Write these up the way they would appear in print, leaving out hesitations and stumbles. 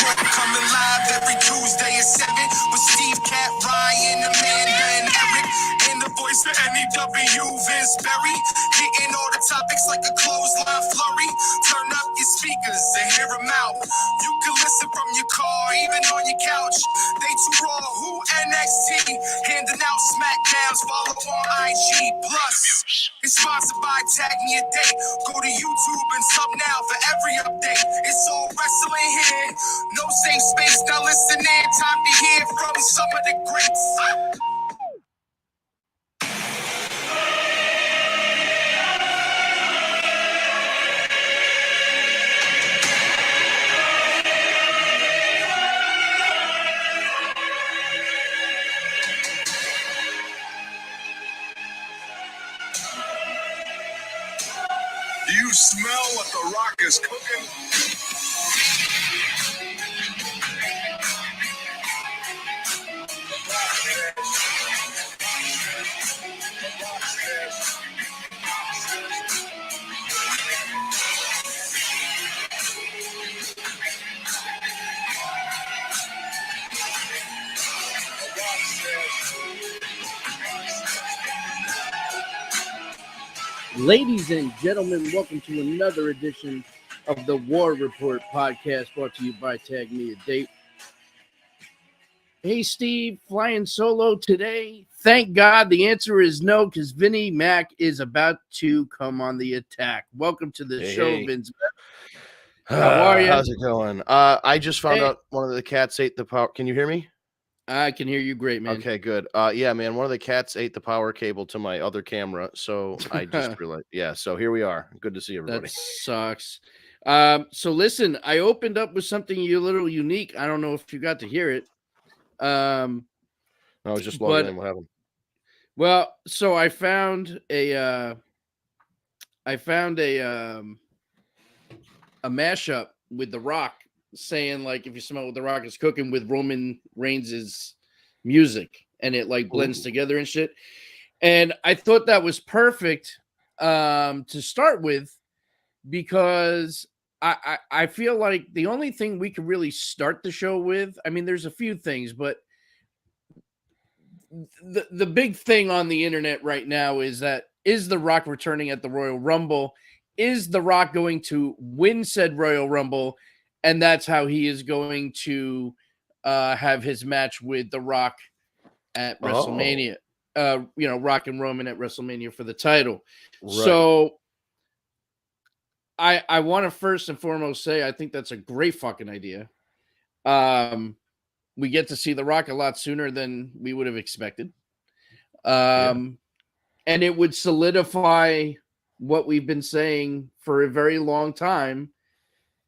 Coming live every Tuesday at 7 with Steve, Cat, Ryan, Amanda, and Eric. And the voice of NEW, Vince Berry. Hitting all the topics like a clothesline flurry. Turn up your speakers and hear them out. You can listen from your car, even on your couch. They too raw, who NXT? Handing out smackdowns, follow on IG. Plus, it's sponsored by TagMeADate. Go to YouTube and sub now for every update. It's all wrestling here. No safe space, now listen in. Time to hear from some of the greats. Do you smell what The Rock is cooking? Ladies and gentlemen, welcome to another edition of the War Report podcast brought to you by TagMeADate. Hey, Steve, flying solo today? Thank God the answer is no, because Vinnie Mac is about to come on the attack. Welcome to the show, Vince. How are you? How's it going? I just found out one of the cats ate the power. Can you hear me? I can hear you great, man. Okay, good. Yeah, man, one of the cats ate the power cable to my other camera, so I just realized. Yeah, so here we are. Good to see everybody. That sucks. So listen, I opened up with something a little unique. I don't know if you got to hear it. No, I was just logging in. What happened? Well, so I found a mashup with The Rock saying, like, if you smell what The Rock is cooking, with Roman Reigns' music, and it like blends together and shit. And I thought that was perfect to start with, because I feel like the only thing we could really start the show with, I mean, there's a few things, but the big thing on the internet right now is The Rock returning at the Royal Rumble? Is The Rock going to win said Royal Rumble? And that's how he is going to have his match with The Rock at WrestleMania. Rock and Roman at WrestleMania for the title. Right. So I want to first and foremost say I think that's a great fucking idea. We get to see The Rock a lot sooner than we would have expected. And it would solidify what we've been saying for a very long time,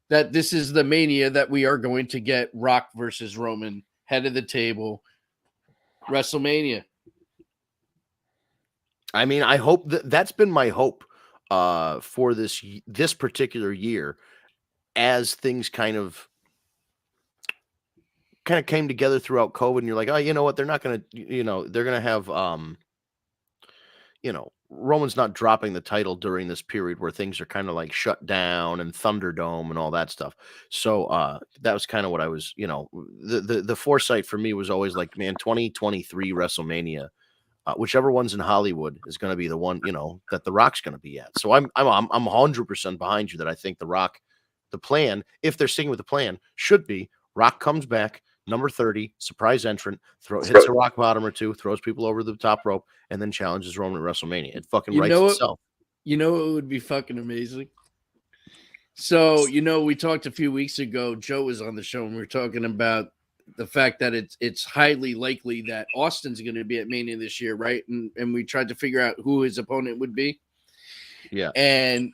that this is the Mania that we are going to get Rock versus Roman, head of the table, WrestleMania. I mean, I hope that's been my hope for this particular year, as things kind of came together throughout COVID, and you're like, oh, you know what? They're not going to, they're going to have, Roman's not dropping the title during this period where things are kind of like shut down and Thunderdome and all that stuff. So that was kind of what I was, the foresight for me was always like, man, 2023 WrestleMania, whichever one's in Hollywood is going to be the one, that The Rock's going to be at. So I'm 100% behind you that I think The Rock, the plan, if they're sticking with the plan, should be Rock comes back, number 30, surprise entrant, hits a rock bottom or two, throws people over the top rope, and then challenges Roman at WrestleMania. It fucking writes itself. You know what would be fucking amazing? So, we talked a few weeks ago, Joe was on the show, and we were talking about the fact that it's highly likely that Austin's going to be at Mania this year, right? And we tried to figure out who his opponent would be. Yeah. And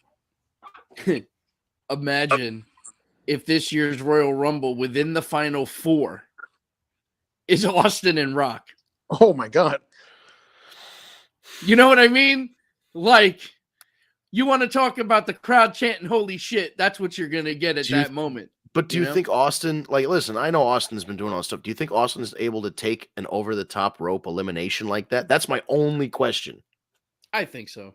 imagine if this year's Royal Rumble, within the final four, is Austin and Rock. Oh my God. You know what I mean? Like, you want to talk about the crowd chanting holy shit, that's what you're going to get at that moment. But do you think Austin, like, listen, I know Austin's been doing all this stuff. Do you think Austin is able to take an over-the-top rope elimination like that? That's my only question. I think so.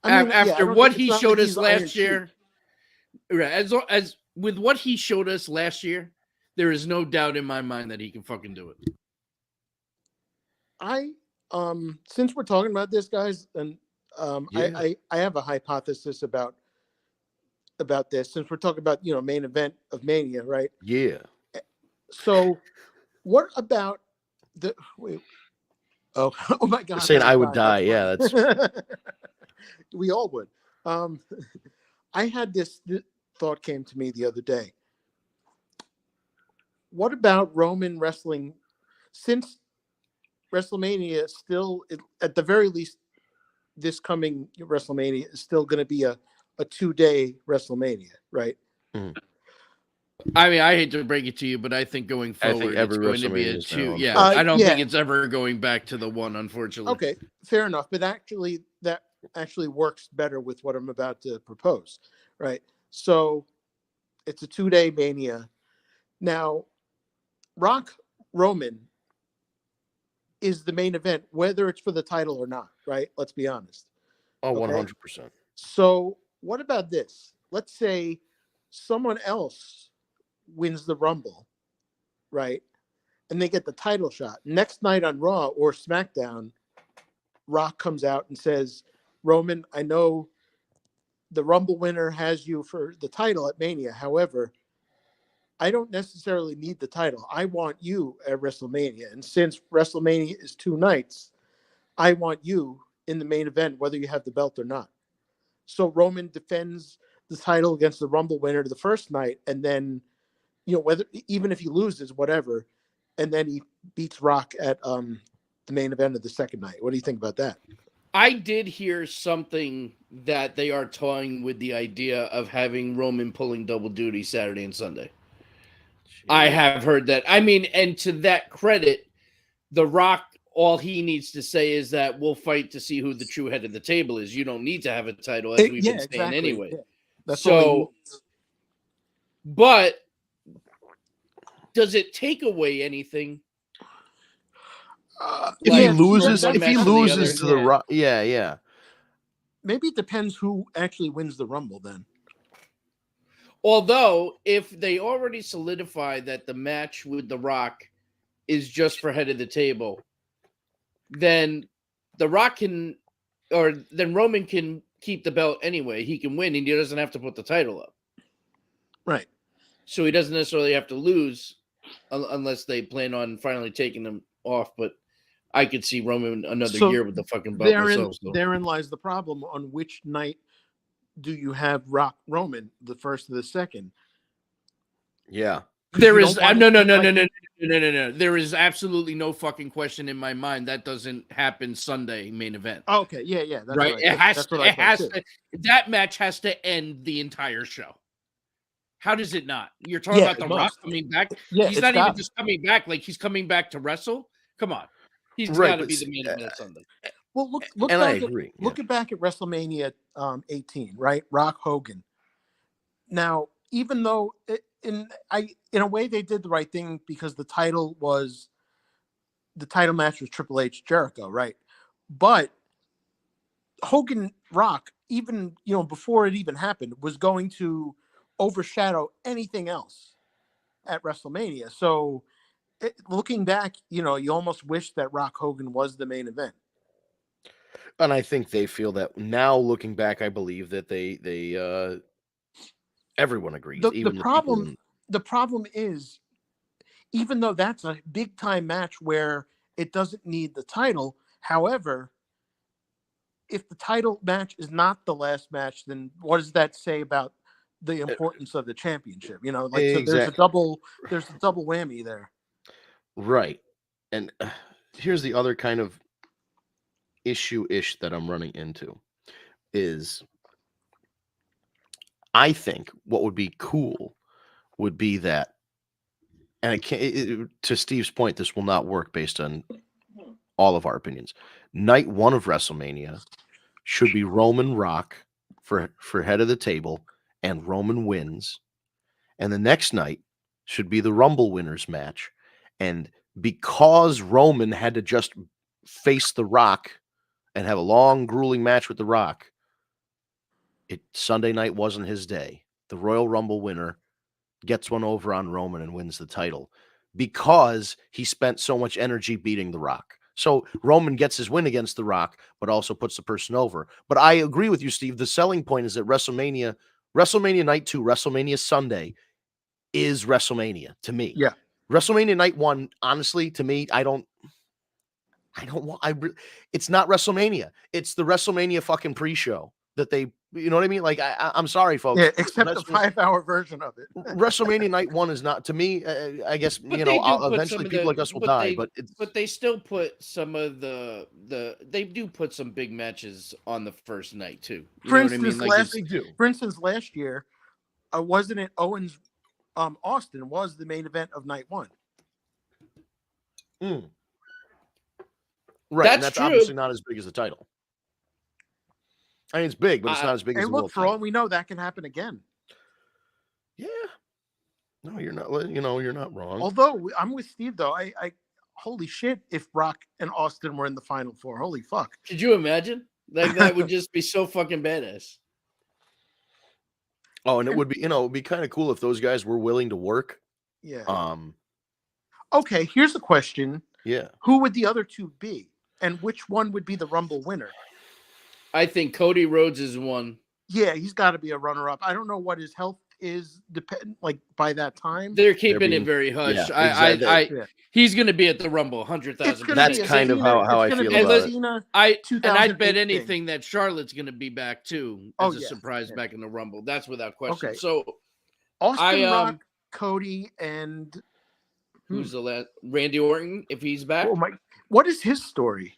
After what he showed us last year, as with what he showed us last year, there is no doubt in my mind that he can fucking do it. Since we're talking about this, guys, and Yeah. I have a hypothesis about this, since we're talking about, main event of Mania, right? Yeah. So what about the wait? Oh, oh my God! Saying I would die. That's Yeah, that's funny. We all would. I had this thought came to me the other day. What about Roman wrestling? Since WrestleMania is still, at the very least, this coming WrestleMania is still going to be a 2-day WrestleMania, right? I mean, I hate to break it to you, but I think going I forward, think every it's going to be WrestleMania a is 2. now, Yeah, I don't yeah. think it's ever going back to the 1, unfortunately. Okay, fair enough. But actually, that actually works better with what I'm about to propose, right? So it's a 2-day Mania. Now, Rock Roman is the main event, whether it's for the title or not, right? Let's be honest. Oh, Okay? 100%. So what about this? Let's say someone else wins the Rumble, right? And they get the title shot. Next night on Raw or SmackDown, Rock comes out and says, Roman, I know the Rumble winner has you for the title at Mania. However, I don't necessarily need the title. I want you at WrestleMania. And since WrestleMania is 2 nights, I want you in the main event, whether you have the belt or not. So Roman defends the title against the Rumble winner the first night, and then, whether even if he loses, whatever, and then he beats Rock at the main event of the second night. What do you think about that? I did hear something that they are toying with the idea of having Roman pulling double duty Saturday and Sunday. I have heard that. I mean, and to that credit, The Rock, all he needs to say is that we'll fight to see who the true head of the table is. You don't need to have a title, as we've been saying anyway. Yeah. That's so, but does it take away anything? If he loses, to the Rock, yeah. Maybe it depends who actually wins the Rumble then. Although, if they already solidify that the match with The Rock is just for head of the table, then The Rock then Roman can keep the belt anyway. He can win, and he doesn't have to put the title up. Right. So he doesn't necessarily have to lose unless they plan on finally taking him off. But I could see Roman another year with the fucking belt myself. So. Therein lies the problem. On which night do you have Rock Roman, the first or the second? Yeah. There is no. There is absolutely no fucking question in my mind that doesn't happen Sunday main event. Oh, okay, yeah, that's right. Right. That match has to end the entire show. How does it not? You're talking about The Rock coming back. Yeah, he's not even just coming back; like he's coming back to wrestle. Come on, he's got to be the main event Sunday. Well, look and back I agree. Look back at WrestleMania 18, right? Rock Hogan. Now, even though in a way they did the right thing, because the title match was Triple H Jericho, right? But Hogan Rock, even before it even happened, was going to overshadow anything else at WrestleMania. So looking back, you almost wish that Rock Hogan was the main event. And I think they feel that now, looking back, I believe that they everyone agrees. The problem is, even though that's a big time match where it doesn't need the title, however, if the title match is not the last match, then what does that say about the importance of the championship? Exactly. So there's a double whammy there. Right. And here's the other kind of issue-ish that I'm running into is, I think what would be cool would be that, and to Steve's point, this will not work based on all of our opinions. Night 1 of WrestleMania should be Roman Rock for head of the table, and Roman wins. And the next night should be the Rumble winners match. And because Roman had to just face The Rock and have a long, grueling match with The Rock, Sunday night wasn't his day. The Royal Rumble winner gets one over on Roman and wins the title because he spent so much energy beating The Rock. So Roman gets his win against The Rock, but also puts the person over. But I agree with you, Steve. The selling point is that WrestleMania Night 2, WrestleMania Sunday is WrestleMania to me. Yeah. WrestleMania Night 1, honestly, to me, it's not WrestleMania. It's the WrestleMania fucking pre-show that they, you know what I mean? Like, I'm sorry, folks. Yeah, except the 5-hour version of it. WrestleMania Night 1 is not, to me, I guess, But eventually people like us will die, but they still put some of they do put some big matches on the first night too. You know what I mean? Like for instance, last year, wasn't it Owens Austin was the main event of night 1. Right, and that's true. obviously not as big as the title. I mean, it's big, but it's not as big as the world for title. all we know, that can happen again. Yeah. No, you're not. You're not wrong. Although I'm with Steve, though. I holy shit, if Brock and Austin were in the Final Four, holy fuck! Could you imagine? Like that would just be so fucking badass. Oh, and it would be, it'd be kind of cool if those guys were willing to work. Yeah. Okay, here's a question. Yeah. Who would the other two be, and which one would be the Rumble winner? I think Cody Rhodes is one. Yeah, he's got to be a runner-up. I don't know what his health is by that time. They're keeping it very hush. Yeah, exactly. He's going to be at the Rumble 100,000%. That's kind of how I feel about it. And I'd bet anything that Charlotte's going to be back too as a surprise back in the Rumble. That's without question. Okay. So Austin, Rock, Cody, and who's the last? Randy Orton, if he's back. Oh my! What is his story?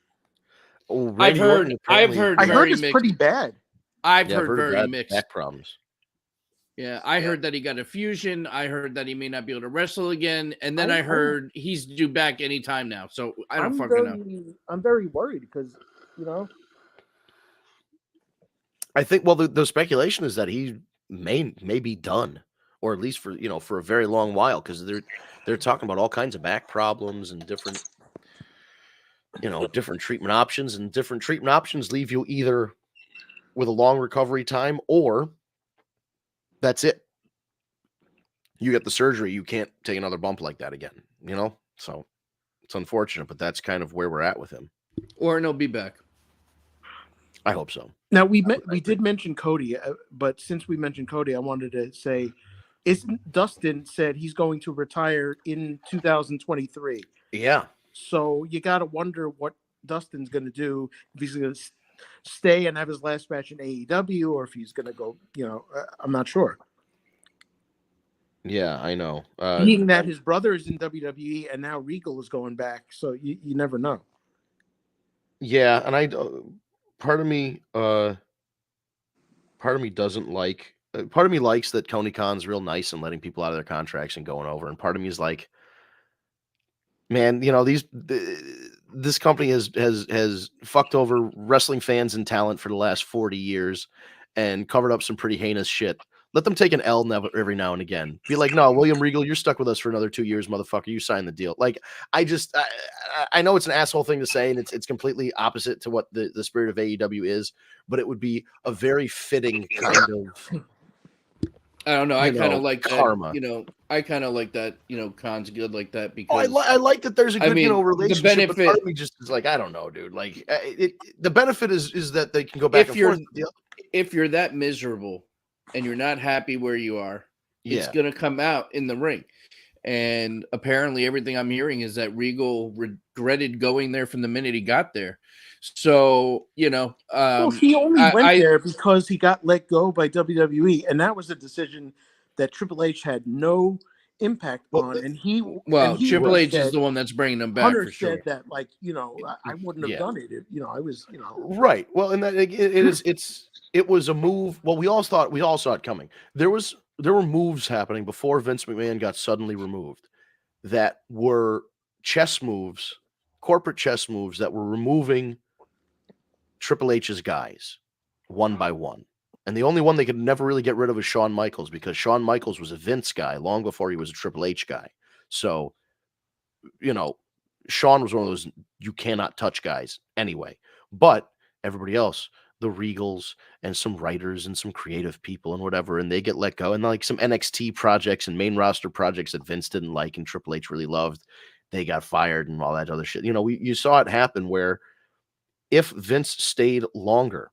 Oh, I've heard it's pretty bad. I've heard very mixed back problems. Yeah, I heard that he got a fusion. I heard that he may not be able to wrestle again, and then I heard he's due back anytime now. So I don't fucking know. I'm very worried because I think the speculation is that he may be done, or at least for a very long while, because they're talking about all kinds of back problems and different treatment options, and different treatment options leave you either with a long recovery time or that's it. You get the surgery, you can't take another bump like that again, So it's unfortunate, but that's kind of where we're at with him. Or he'll be back. I hope so. Now we did mention Cody, but since we mentioned Cody, I wanted to say, Dustin said he's going to retire in 2023. Yeah. So you got to wonder what Dustin's going to do, if he's going to stay and have his last match in AEW, or if he's going to go, I'm not sure. Yeah, I know. Being that his brother is in WWE and now Regal is going back, so you never know. Yeah, and part of me doesn't like. Part of me likes that Tony Khan's real nice and letting people out of their contracts and going over, and part of me is like, man, this company has fucked over wrestling fans and talent for the last 40 years and covered up some pretty heinous shit. Let them take an L every now and again. Be like, no, William Regal, you're stuck with us for another 2 years, motherfucker. You signed the deal. Like, I know it's an asshole thing to say, and it's completely opposite to what the spirit of AEW is, but it would be a very fitting kind of. I don't know. I kind of like karma. That, I kind of like that. Khan's good like that because I like that. There's a good relationship. The benefit, but part of me just is like, I don't know, dude. Like, the benefit is that they can go back and forth. If you're that miserable and you're not happy where you are, it's gonna come out in the ring. And apparently, everything I'm hearing is that Regal regretted going there from the minute he got there. So, he only went there because he got let go by WWE, and that was a decision that Triple H had no impact on. And Triple H is the one that's bringing him back. Hunter for sure. said that, I wouldn't have done it. I was, right. Well, and that it was a move. Well, we all saw it coming. There were moves happening before Vince McMahon got suddenly removed that were chess moves, corporate chess moves that were removing Triple H's guys one by one. And the only one they could never really get rid of was Shawn Michaels, because Shawn Michaels was a Vince guy long before he was a Triple H guy. So, Shawn was one of those you cannot touch guys anyway. But everybody else, the Regals and some writers and some creative people and whatever, and they get let go. And like some NXT projects and main roster projects that Vince didn't like and Triple H really loved, they got fired and all that other shit. You know, you saw it happen where if Vince stayed longer,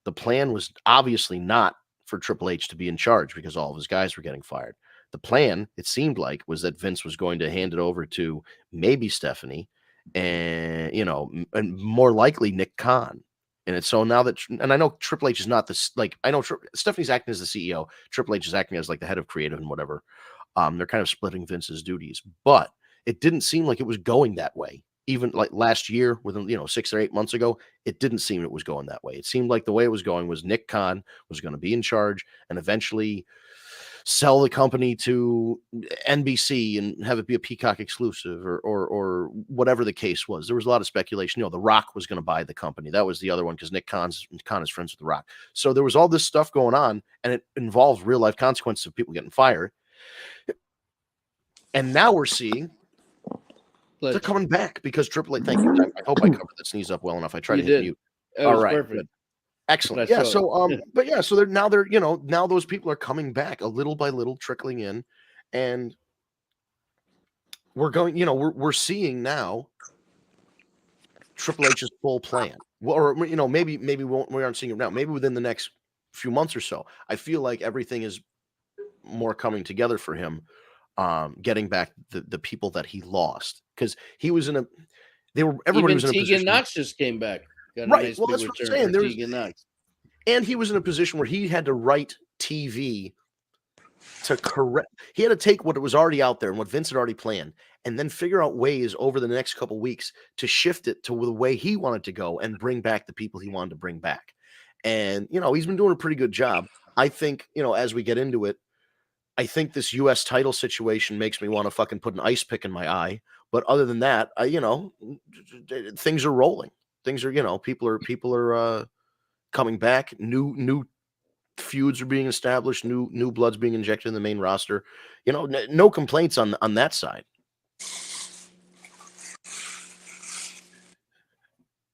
the plan was obviously not for Triple H to be in charge because all of his guys were getting fired. The plan, it seemed like, was that Vince was going to hand it over to maybe Stephanie and, you know, and more likely Nick Khan. And it's so now that, and I know Triple H is not this, like, I know Stephanie's acting as the CEO, Triple H is acting as like the head of creative and whatever. They're kind of splitting Vince's duties, but it didn't seem like it was going that way. Even like last year, within 6 or 8 months ago, it didn't seem it was going that way. It seemed like the way it was going was Nick Khan was going to be in charge and eventually sell the company to NBC and have it be a Peacock exclusive or whatever the case was. There was a lot of speculation. The Rock was going to buy the company. That was the other one because Nick Khan is friends with the Rock. So there was all this stuff going on, and it involved real life consequences of people getting fired. And now we're seeing they're coming back because Triple H. Thank you. I hope I covered the sneeze up well enough. I tried to hit mute. All right, perfect. Good. Excellent. Yeah. So, but yeah, so now those people are coming back a little by little, trickling in, and we're going. We're seeing now Triple H's full plan. Or maybe we aren't seeing it now. Maybe within the next few months or so, I feel like everything is more coming together for him. Getting back the people that he lost because he was in a. Everybody was in a position. Tegan Knox just came back. Right. Nice well, that's what I'm saying. Tegan Knox. And he was in a position where he had to write TV to correct. He had to take what was already out there and what Vince had already planned, and then figure out ways over the next couple of weeks to shift it to the way he wanted to go and bring back the people he wanted to bring back. And he's been doing a pretty good job. I think as we get into it. I think this U.S. title situation makes me want to fucking put an ice pick in my eye. But other than that, things are rolling. Things are, people are coming back. New feuds are being established. New blood's being injected in the main roster. No complaints on that side.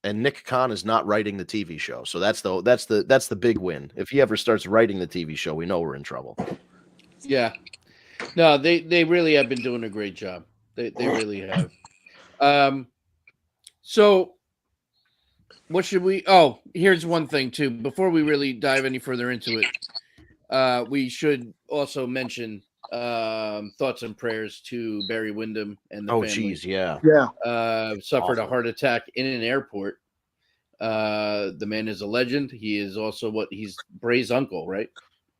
And Nick Khan is not writing the TV show, so that's the big win. If he ever starts writing the TV show, we know we're in trouble. Yeah, no, they really have been doing a great job. They really have. So what should we? Oh, here's one thing too. Before we really dive any further into it, we should also mention thoughts and prayers to Barry Windham and the family. Geez, yeah. Suffered a heart attack in an airport. The man is a legend. He is also he's Bray's uncle, right?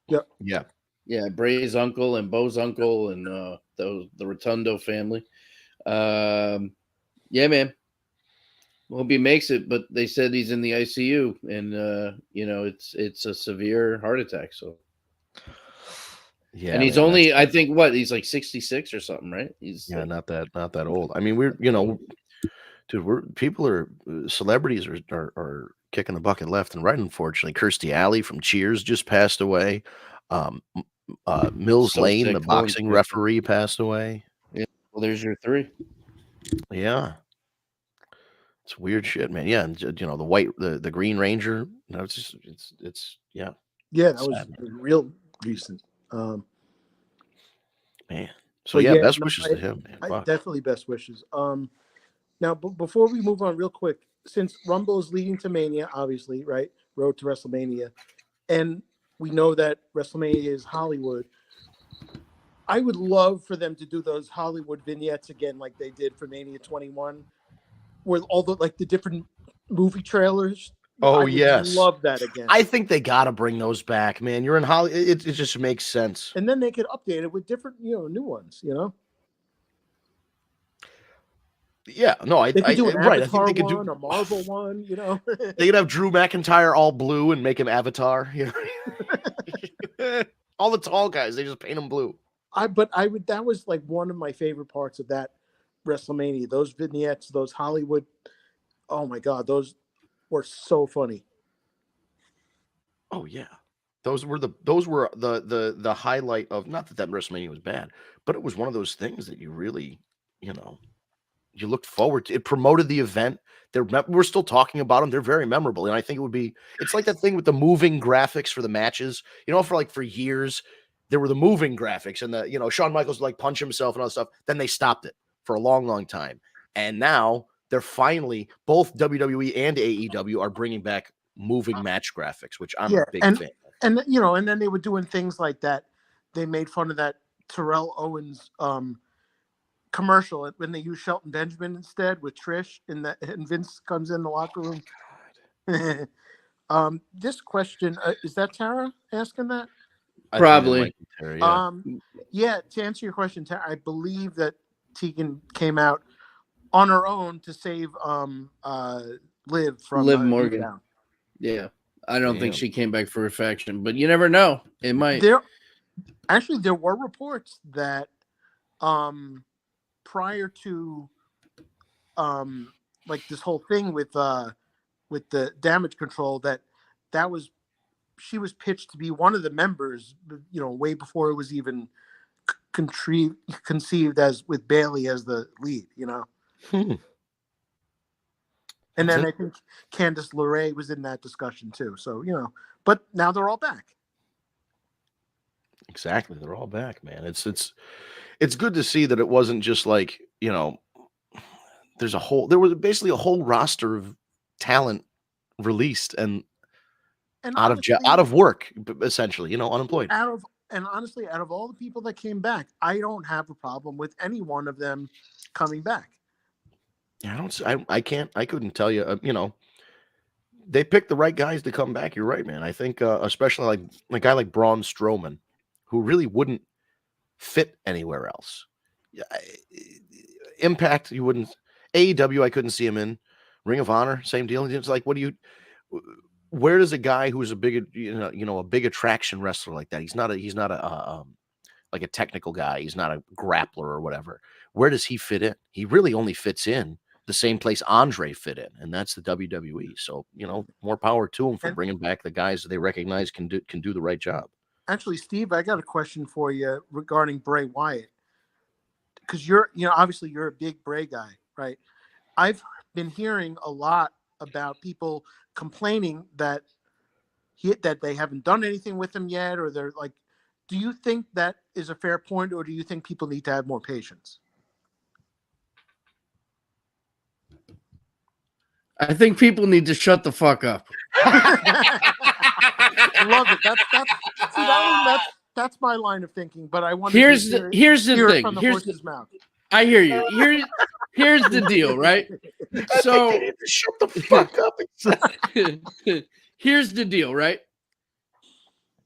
Yep. Yeah. Yeah, Bray's uncle and Bo's uncle and the Rotundo family. Yeah, man. Hope he makes it, but they said he's in the ICU, and it's a severe heart attack. So yeah, and he's only I think he's like 66 or something, right? He's not that old. I mean, celebrities are kicking the bucket left and right. Unfortunately, Kirstie Alley from Cheers just passed away. Mills Lane, the boxing referee, passed away. Yeah, well, there's your three. Yeah, it's weird shit, man. Yeah, and the Green Ranger. No, it's yeah. Yeah, that was real recent. Man, so best wishes to him. Man. Definitely best wishes. Now, before we move on, real quick, since Rumble is leading to Mania, obviously, right? Road to WrestleMania, and we know that WrestleMania is Hollywood. I would love for them to do those Hollywood vignettes again, like they did for Mania 21, with all the different movie trailers. Oh, yes. Love that again. I think they got to bring those back, man. You're in Hollywood. It just makes sense. And then they could update it with different, new ones, Yeah, no, they could do an right. Avatar I think they could one, do a Marvel one, They could have Drew McIntyre all blue and make him Avatar. All the tall guys, they just paint them blue. That was like one of my favorite parts of that WrestleMania. Those vignettes, those Hollywood. Oh my God, those were so funny. Oh yeah, those were the highlight of, not that WrestleMania was bad, but it was one of those things that you really, you looked forward to it. Promoted the event. We're still talking about them. They're very memorable, and I think it's like that thing with the moving graphics for the matches. You know, for years there were the moving graphics, and Shawn Michaels would like punch himself and all that stuff. Then they stopped it for a long, long time, and now they're finally, both WWE and AEW are bringing back moving match graphics, which I'm a big fan of. And and then they were doing things like that. They made fun of that Terrell Owens commercial when they use Shelton Benjamin instead with Trish, and Vince comes in the locker room. This question is that Tara asking that? Probably. Yeah. To answer your question, Tara, I believe that Tegan came out on her own to save Liv from Liv Morgan. Down. Yeah, I don't think she came back for a faction, but you never know. It might. There were reports that prior to like this whole thing with the Damage Control, she was pitched to be one of the members, way before it was even conceived as with Bayley as the lead, And then I think Candice LeRae was in that discussion too. So, but now they're all back. Exactly. They're all back, man. It's good to see that it wasn't just like, there was basically a whole roster of talent released and out of work, essentially, unemployed. Honestly, out of all the people that came back, I don't have a problem with any one of them coming back. Yeah, I couldn't tell you, they picked the right guys to come back. You're right, man. I think, especially like a guy like Braun Strowman, who really wouldn't fit anywhere else. Impact, you wouldn't. AEW, I couldn't see him in. Ring of Honor, same deal. It's like, where does a guy who's a big, a big attraction wrestler like that? He's not a like a technical guy. He's not a grappler or whatever. Where does he fit in? He really only fits in the same place Andre fit in, and that's the WWE. So, more power to him for bringing back the guys that they recognize can do the right job. Actually, Steve, I got a question for you regarding Bray Wyatt, because obviously you're a big Bray guy, right? I've been hearing a lot about people complaining that they haven't done anything with him yet, or they're like, do you think that is a fair point, or do you think people need to have more patience? I think people need to shut the fuck up. I love it. That's my line of thinking. But I want here's the thing. From the horse's mouth. I hear you. Here's the deal, right? So shut the fuck up. Here's the deal, right?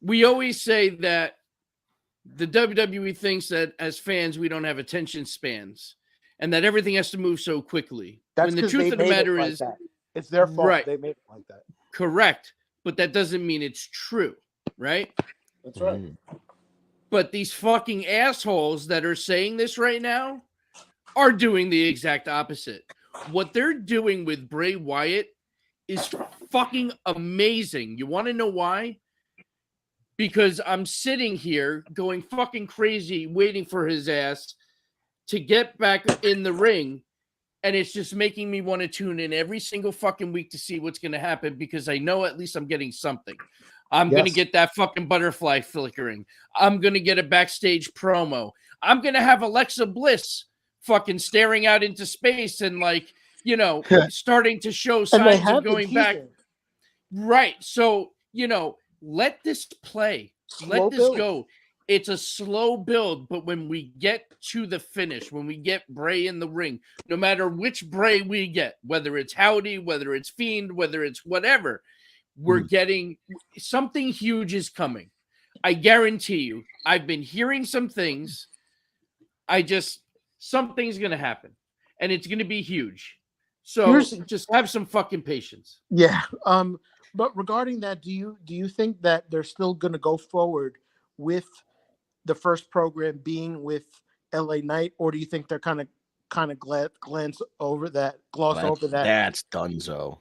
We always say that the WWE thinks that as fans we don't have attention spans, and that everything has to move so quickly. That's when the truth of the matter is, it's their fault. Right. They made it like that. Correct, but that doesn't mean it's true, right? That's right. But these fucking assholes that are saying this right now are doing the exact opposite. What they're doing with Bray Wyatt is fucking amazing. You want to know why? Because I'm sitting here going fucking crazy waiting for his ass to get back in the ring, and it's just making me want to tune in every single fucking week to see what's going to happen, because I know at least I'm getting something. I'm going to get that fucking butterfly flickering. I'm going to get a backstage promo. I'm going to have Alexa Bliss fucking staring out into space and starting to show signs of going back. Right. So, let this play. Let this go. It's a slow build, but when we get to the finish, when we get Bray in the ring, no matter which Bray we get, whether it's Howdy, whether it's Fiend, whether it's whatever, we're getting something huge is coming. I guarantee you. I've been hearing some things. Something's going to happen, and it's going to be huge. So just have some fucking patience. Yeah. But regarding that, do you think that they're still going to go forward with the first program being with LA Knight, or do you think they're kind of gloss over that? That's Dunzo.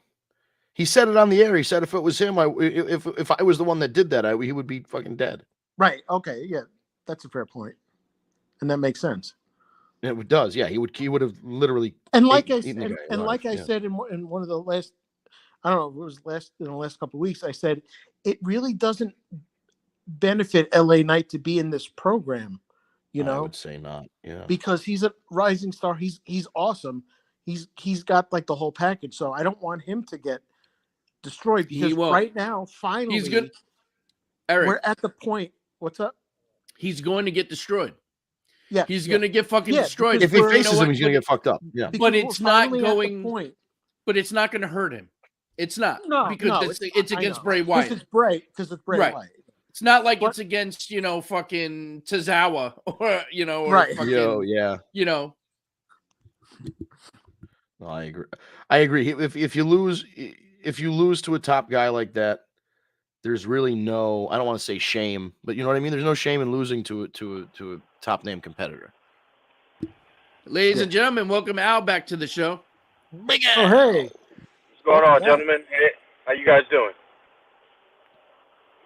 He said it on the air. He said if it was him, if I was the one that did that, he would be fucking dead. Right. Okay. Yeah, that's a fair point, and that makes sense. It does, yeah. He would have literally And like eaten the guy and alive, like I yeah. said in one of the last, I don't know, it was in the last couple of weeks, I said it really doesn't benefit LA Knight to be in this program, I would say not, yeah. because he's a rising star. He's awesome. He's got like the whole package. So I don't want him to get destroyed, because won't. right now, He's finally, good. Eric, we're at the point. What's up? he's going to get destroyed. Yeah, He's going to get fucking Yeah, destroyed. because If he we're- faces him, he's going to get fucked up. Yeah. But because it's we're not finally at the going. point. But it's not going to hurt him. It's not. No, because it's I against know. Bray Wyatt. Because it's Bray Right. Wyatt. It's not like But- it's against, fucking Tozawa or, or Right. fucking, yeah. No, I agree. I agree. If you lose to a top guy like that, there's really no, I don't want to say shame, but you know what I mean? There's no shame in losing to a top name competitor. Ladies and gentlemen, welcome Al back to the show. Oh, hey. What's going on, Yeah. gentlemen? Hey, how you guys doing?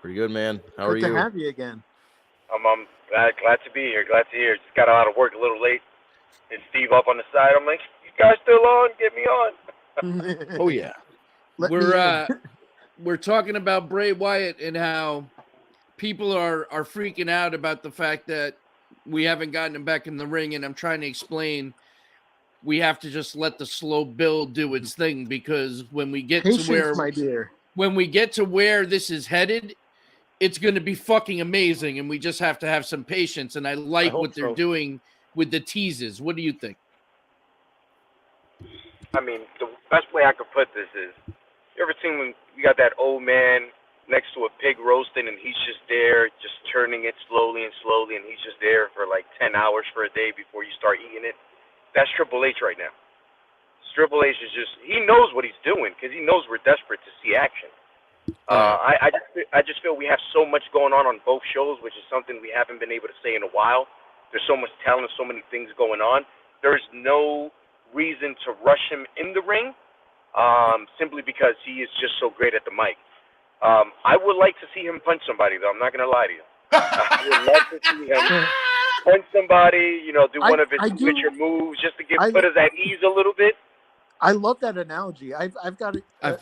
Pretty good, man. How Good are to you? have you again. I'm glad to be here. Glad to hear. Just got out of work a little late. And Steve up on the side. I'm like, you guys still on? Get me on. Oh yeah. We're talking about Bray Wyatt and how people are freaking out about the fact that we haven't gotten him back in the ring, and I'm trying to explain we have to just let the slow build do its thing, because when we get Patience, to where my dear. when we get to where this is headed, it's going to be fucking amazing, and we just have to have some patience. And I like hope what they're so. doing with the teases. What do you think? I mean, the best way I could put this is, you ever seen when you got that old man next to a pig roasting and he's just there, just turning it slowly and slowly, and he's just there for like 10 hours for a day before you start eating it? That's Triple H right now. Triple H is just, he knows what he's doing because he knows we're desperate to see action. I just feel we have so much going on both shows, which is something we haven't been able to say in a while. There's so much talent, so many things going on. There's no reason to rush him in the ring, simply because he is just so great at the mic. I would like to see him punch somebody, though. I'm not going to lie to you. I would love to see him punch somebody, do one of his signature moves just to put us at ease a little bit. I love that analogy. I've got you. I've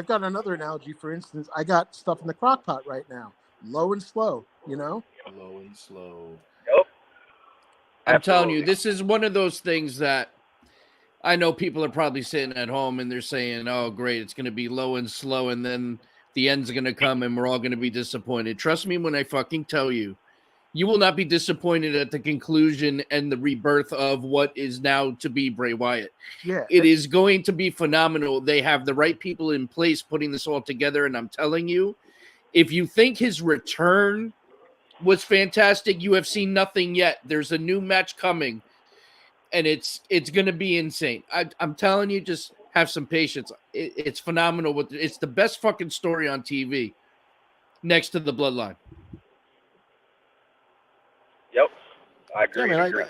got another analogy. For instance, I got stuff in the crock pot right now, low and slow. Low and slow. Yep. I'm telling Absolutely. you, this is one of those things that I know people are probably sitting at home and they're saying, "Oh, great, it's going to be low and slow, and then the end's going to come, and we're all going to be disappointed." Trust me when I fucking tell you. You will not be disappointed at the conclusion and the rebirth of what is now to be Bray Wyatt. Yeah, It is going to be phenomenal. They have the right people in place putting this all together, and I'm telling you, if you think his return was fantastic, you have seen nothing yet. There's a new match coming, and it's going to be insane. I'm telling you, just have some patience. It's phenomenal. It's the best fucking story on TV next to the Bloodline. Yep. I agree. Yeah, man,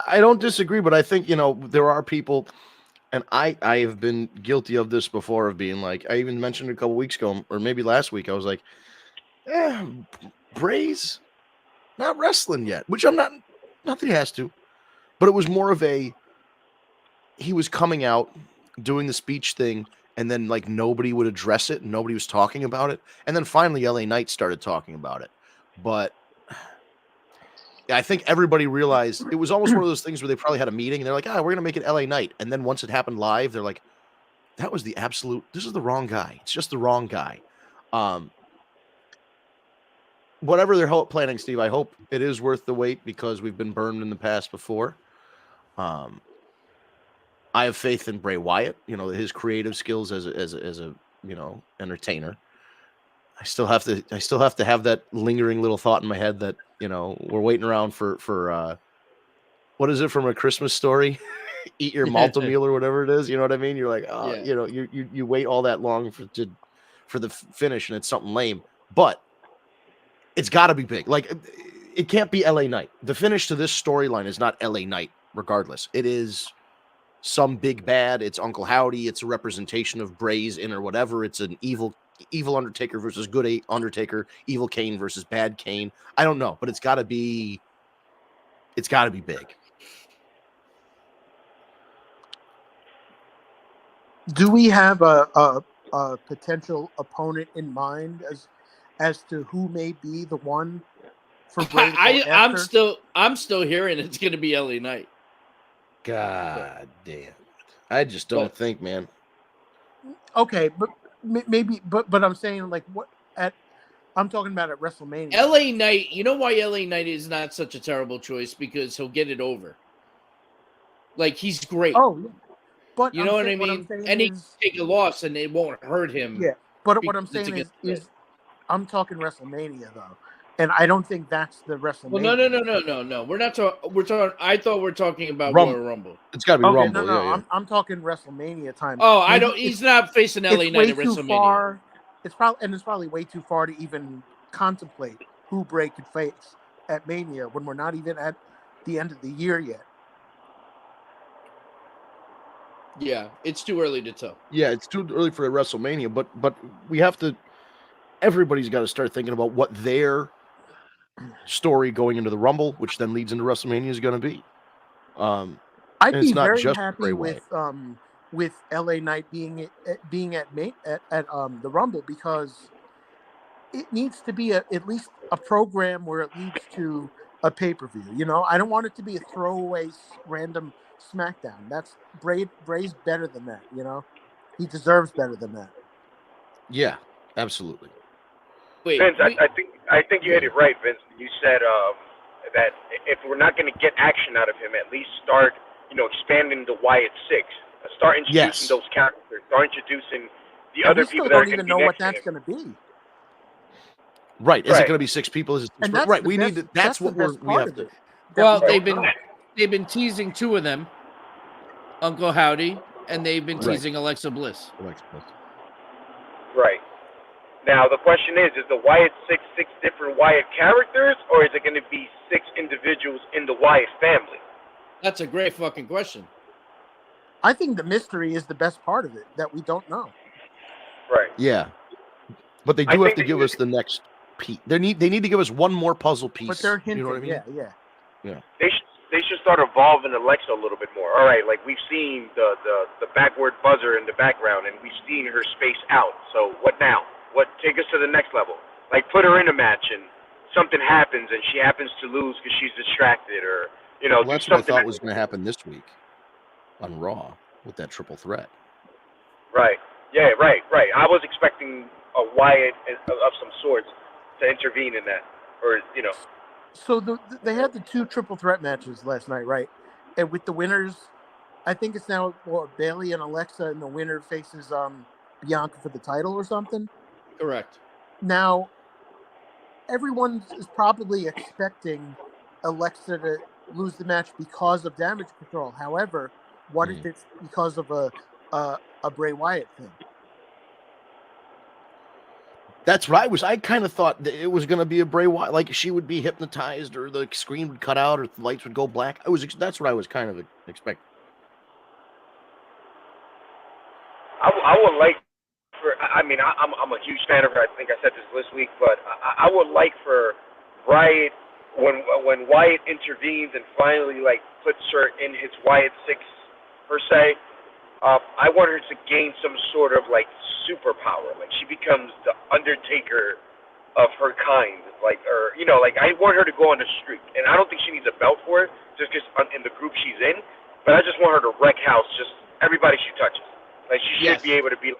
I don't disagree, but I think, there are people, and I have been guilty of this before, of being like, I even mentioned a couple weeks ago, or maybe last week, I was like, Bray's not wrestling yet, which I'm not that he has to, but it was more of he was coming out, doing the speech thing, and then like nobody would address it, and nobody was talking about it, and then finally LA Knight started talking about it, but I think everybody realized it was almost one of those things where they probably had a meeting and they're like, we're going to make it LA Knight. And then once it happened live, they're like, this is the wrong guy. It's just the wrong guy. Whatever they're planning, Steve, I hope it is worth the wait, because we've been burned in the past before. I have faith in Bray Wyatt, his creative skills as a entertainer. I still have to have that lingering little thought in my head that, we're waiting around for what is it from A Christmas Story? Eat your malto meal or whatever it is. You know what I mean? You're like, you wait all that long for the finish, and it's something lame, but it's got to be big. Like, it can't be LA Knight. The finish to this storyline is not LA Knight, regardless. It is some big bad. It's Uncle Howdy. It's a representation of Bray's inner whatever. It's an evil Undertaker versus good Undertaker, evil Kane versus bad Kane. I don't know, but it's got to be big. Do we have a potential opponent in mind as to who may be the one for Bray to go after? I'm still hearing it's going to be LA Knight. God damn. I just don't think, man. Okay, but maybe, but I'm saying like I'm talking about at WrestleMania. LA Knight, you know why LA Knight is not such a terrible choice? Because he'll get it over. Like, he's great. Oh, yeah. But you know what I mean? And he can take a loss and it won't hurt him. Yeah, but what I'm saying is I'm talking WrestleMania though, and I don't think that's the WrestleMania. Well, no. We're not talking. We're talking. I thought we're talking about Royal Rumble. It's got to be Rumble. No. Yeah. I'm talking WrestleMania time. Oh, I don't. He's not facing LA Knight at WrestleMania. Far. It's probably way too far to even contemplate who Bray could face at Mania when we're not even at the end of the year yet. Yeah, it's too early to tell. Yeah, it's too early for a WrestleMania, but we have to. Everybody's got to start thinking about what their story going into the Rumble, which then leads into WrestleMania, is going to be. I'd be very happy with LA Knight being at the Rumble, because it needs to be at least a program where it leads to a pay-per-view. You know, I don't want it to be a throwaway random SmackDown. That's Bray's better than that. You know, he deserves better than that. Yeah, absolutely. Wait, Vince, I think you hit it right, Vince. You said that if we're not going to get action out of him, at least start, expanding the Wyatt Six. Start introducing those characters. Start introducing the other people that are going to be next to him. We still don't even know what that's going to be. Right? Is it going to be 6 people? Is it right? We need to. That's what we have to. Well, they've been teasing 2 of them, Uncle Howdy, and they've been teasing Alexa Bliss. Right. Now the question is the Wyatt six different Wyatt characters, or is it going to be 6 individuals in the Wyatt family? That's a great fucking question. I think the mystery is the best part of it, that we don't know. Right. Yeah. But they do have to give us the next piece. They need to give us one more puzzle piece. But they're hinting. You know what I mean? Yeah. They should start evolving Alexa a little bit more. All right, like we've seen the backward buzzer in the background, and we've seen her space out. So what now? What, take us to the next level? Like, put her in a match and something happens and she happens to lose because she's distracted, or that's what I thought was going to happen this week on Raw with that triple threat. Right. Yeah. Right. I was expecting a Wyatt of some sorts to intervene in that, or So they had the 2 triple threat matches last night, right? And with the winners, I think it's now Bayley and Alexa, and the winner faces Bianca for the title or something. Correct. Now, everyone is probably expecting Alexa to lose the match because of damage control. However, what if it's because of a Bray Wyatt thing? That's right. I kind of thought that it was going to be a Bray Wyatt, like she would be hypnotized, or the screen would cut out, or the lights would go black. That's what I was kind of expecting. I would like for. I mean, I'm a huge fan of her. I think I said this week, but I would like for Wyatt, when Wyatt intervenes and finally puts her in his Wyatt 6 per se. I want her to gain some sort of superpower. Like she becomes the Undertaker of her kind. I want her to go on a streak, and I don't think she needs a belt for it, just because in the group she's in. But I just want her to wreck house just everybody she touches. Like she should be able to be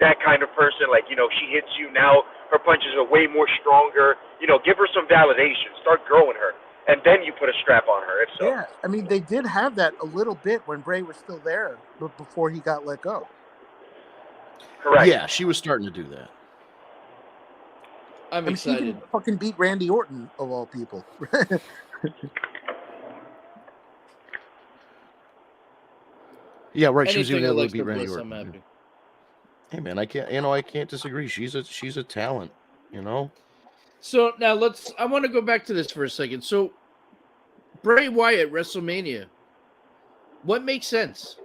that kind of person. She hits you now. Her punches are way more stronger. Give her some validation. Start growing her, and then you put a strap on her. If so. Yeah, I mean they did have that a little bit when Bray was still there, but before he got let go. Correct. Yeah, she was starting to do that. I'm excited. She can fucking beat Randy Orton of all people. Yeah, right. She was even able to beat Randy Orton. I'm happy. Hey man, I can't disagree. She's a talent, So now I want to go back to this for a second. So Bray Wyatt, WrestleMania. What makes sense?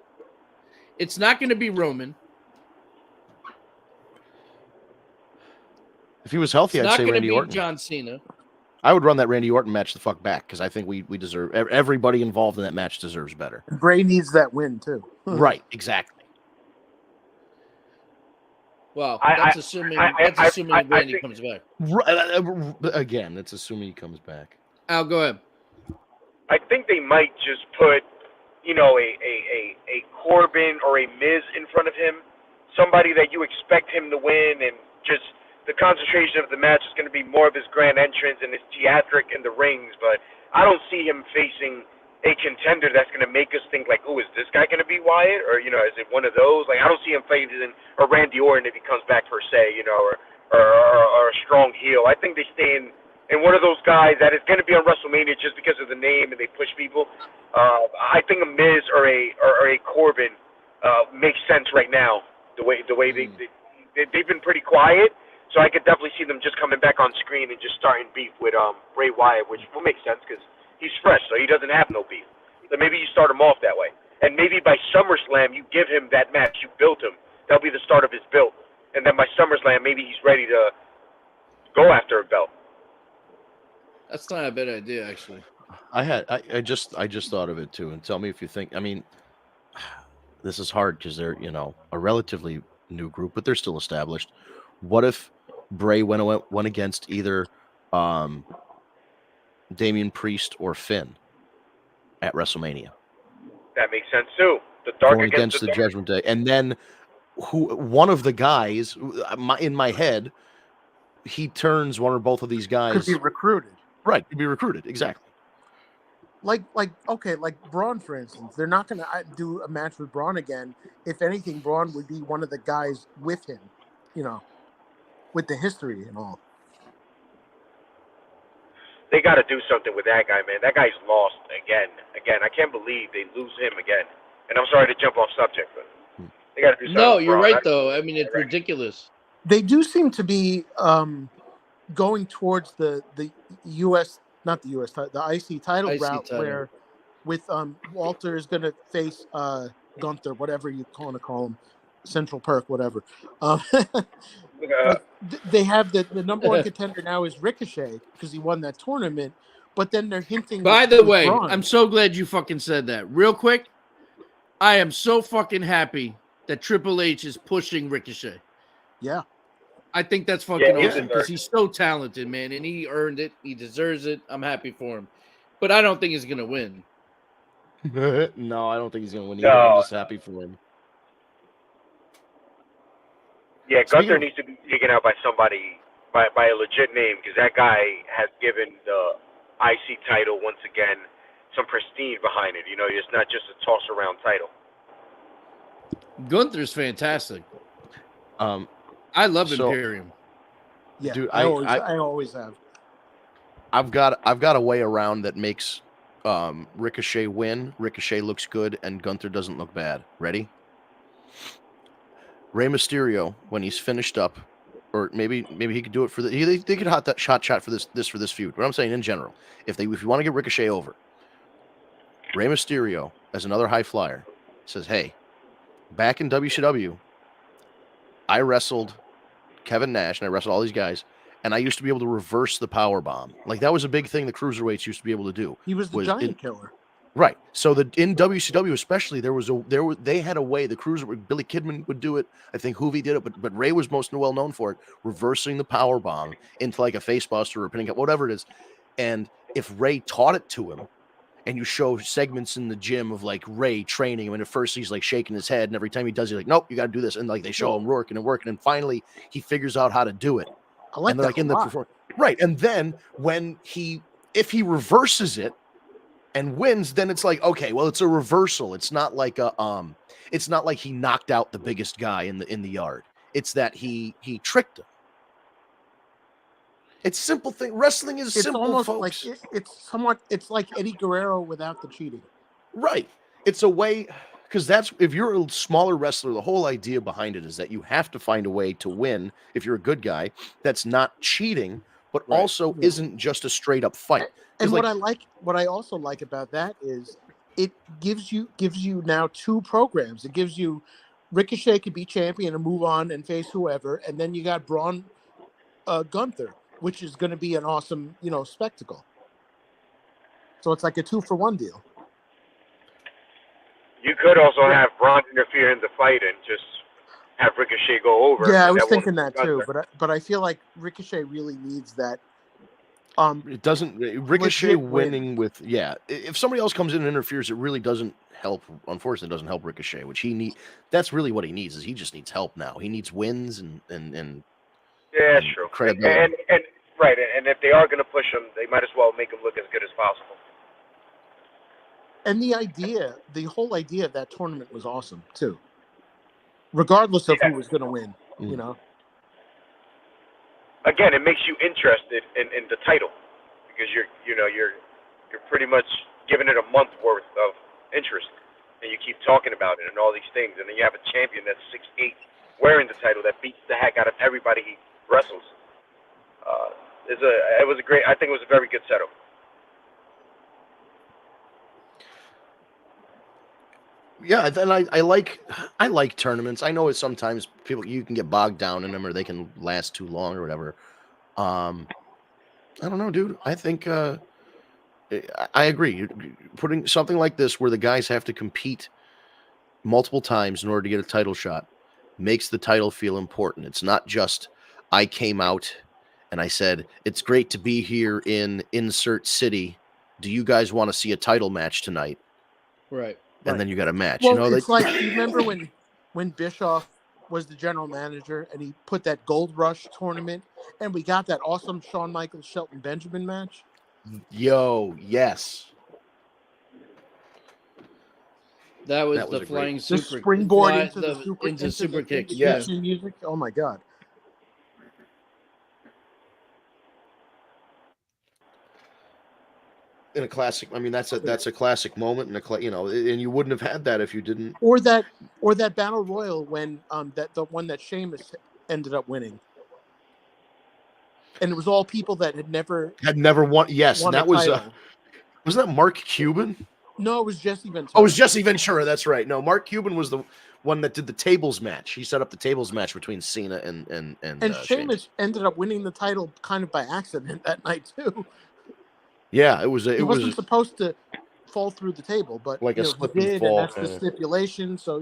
It's not going to be Roman. If he was healthy, I'd say Randy Orton. John Cena. I would run that Randy Orton match the fuck back, because I think we deserve, everybody involved in that match deserves better. Bray needs that win too. Right, exactly. Well, I- that's assuming I Randy think- comes back. Again, it's assuming he comes back. Al, go ahead. I think they might just put, a Corbin or a Miz in front of him, somebody that you expect him to win, and just the concentration of the match is going to be more of his grand entrance and his theatric in the rings. But I don't see him facing a contender that's going to make us think like, oh, is this guy going to be Wyatt, or is it one of those? Like, I don't see him facing a Randy Orton if he comes back per se, or a strong heel. I think they stay in one of those guys that is going to be on WrestleMania just because of the name and they push people. I think a Miz or a Corbin makes sense right now. The way they've been pretty quiet, so I could definitely see them just coming back on screen and just starting beef with Bray Wyatt, which will make sense because he's fresh, so he doesn't have no beef. So maybe you start him off that way, and maybe by SummerSlam you give him that match. You built him. That'll be the start of his build, and then by SummerSlam maybe he's ready to go after a belt. That's not a bad idea, actually. I just thought of it too, and tell me if you think. I mean, this is hard because they're a relatively new group, but they're still established. What if Bray went against either Damian Priest or Finn at WrestleMania? That makes sense too. The dark Going against the dark. Judgment Day, and then one of the guys in my head, he turns one or both of these guys Could be recruited. Right, to be recruited, exactly. Like Braun, for instance. They're not going to do a match with Braun again. If anything, Braun would be one of the guys with him, with the history and all. They got to do something with that guy, man. That guy's lost again. I can't believe they lose him again. And I'm sorry to jump off subject, but they got to do something. No, with you're Braun. right, though. I mean, it's ridiculous. They do seem to be going towards the U.S. not the U.S. the IC title route, where with Walter is going to face Gunther, whatever you want to call him, Central Perk, whatever. They have the number one contender now is Ricochet because he won that tournament, but then they're hinting. By the way, Braun. I'm so glad you fucking said that. Real quick, I am so fucking happy that Triple H is pushing Ricochet. Yeah. I think that's fucking awesome because he's so talented, man, and he earned it. He deserves it. I'm happy for him. But I don't think he's going to win. No, I don't think he's going to win either. I'm just happy for him. Yeah, Gunther needs to be taken out by somebody, by a legit name, because that guy has given the IC title, once again, some prestige behind it. It's not just a toss-around title. Gunther's fantastic. I love Imperium. Yeah, dude, I always have. I've got a way around that makes Ricochet win. Ricochet looks good, and Gunther doesn't look bad. Ready? Rey Mysterio, when he's finished up, or maybe he could do it for they could hot that shot for this feud. But I'm saying in general, if you want to get Ricochet over, Rey Mysterio as another high flyer says, "Hey, back in WCW, I wrestled Kevin Nash and I wrestled all these guys, and I used to be able to reverse the power bomb. Like that was a big thing the cruiserweights used to be able to do. He was the giant killer." Right. So in WCW especially, they had a way. The cruiserweight, Billy Kidman would do it. I think Hoovy did it, but Ray was most well known for it, reversing the power bomb into like a facebuster or a pinning, whatever it is. And if Ray taught it to him, and you show segments in the gym of like Ray training him, and at first he's like shaking his head, and every time he does, he's like, "Nope, you got to do this," and like they show him working, and finally he figures out how to do it. I like that a lot. Right, and then if he reverses it and wins, then it's like, okay, well, it's a reversal. It's not like it's not like he knocked out the biggest guy in the yard. It's that he tricked him. It's simple thing. Wrestling is simple, almost folks. Like it's like Eddie Guerrero without the cheating. Right. It's a way, because if you're a smaller wrestler, the whole idea behind it is that you have to find a way to win if you're a good guy that's not cheating, but also isn't just a straight up fight. And what I also like about that is it gives you now two programs. It gives you Ricochet could be champion and move on and face whoever, and then you got Braun Gunther, which is going to be an awesome, spectacle. So it's like a 2-for-1 deal. You could also have Braun interfere in the fight and just have Ricochet go over. Yeah, I and was that thinking won't- that too, but I feel like Ricochet really needs that. It doesn't Ricochet Legit win. winning with if somebody else comes in and interferes, it really doesn't help. Unfortunately, it doesn't help Ricochet, which that's really what he needs. Is he just needs help now. He needs wins and Yeah, that's true. credibility. And right, and if they are going to push him, they might as well make him look as good as possible. And the whole idea of that tournament was awesome too. Regardless of who was going to win, you know. Again, it makes you interested in the title because you're pretty much giving it a month worth of interest, and you keep talking about it and all these things, and then you have a champion that's 6'8", wearing the title that beats the heck out of everybody he wrestles. It was a great. I think it was a very good setup. Yeah, and I like tournaments. I know it's sometimes you can get bogged down in them or they can last too long or whatever. I don't know, dude. I think I agree. Putting something like this where the guys have to compete multiple times in order to get a title shot makes the title feel important. It's not just I came out and I said, it's great to be here in insert city. Do you guys want to see a title match tonight? Right. And then you got a match. Well, you know, it's like, you remember when Bischoff was the general manager and he put that Gold Rush tournament and we got that awesome Shawn Michaels Shelton Benjamin match? Yo, yes. That was the a flying The super springboard into the super kicks. Yeah. Music. Oh my God. In a classic, I mean, that's a classic moment, and and you wouldn't have had that if you didn't. Or that battle royal when the one that Sheamus ended up winning, and it was all people that had never won. Yes, won and that was that Mark Cuban? No, it was Jesse Ventura. Oh, it was Jesse Ventura. That's right. No, Mark Cuban was the one that did the tables match. He set up the tables match between Cena and Sheamus ended up winning the title kind of by accident that night too. Yeah, it was. It wasn't supposed to fall through the table, but like a slip and fall. And that's the stipulation. So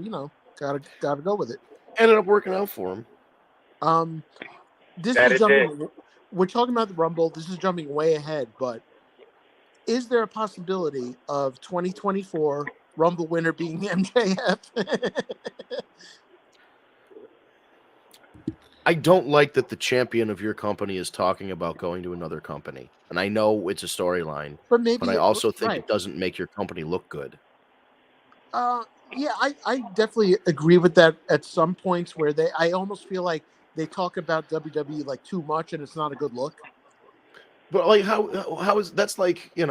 gotta go with it. Ended up working out for him. This is jumping. We're talking about the Rumble. This is jumping way ahead, but is there a possibility of 2024 Rumble winner being MJF? I don't like that the champion of your company is talking about going to another company. And I know it's a storyline, but I also think it doesn't make your company look good. Yeah, I definitely agree with that at some points where I almost feel like they talk about WWE like too much and it's not a good look. But like how is that's like, I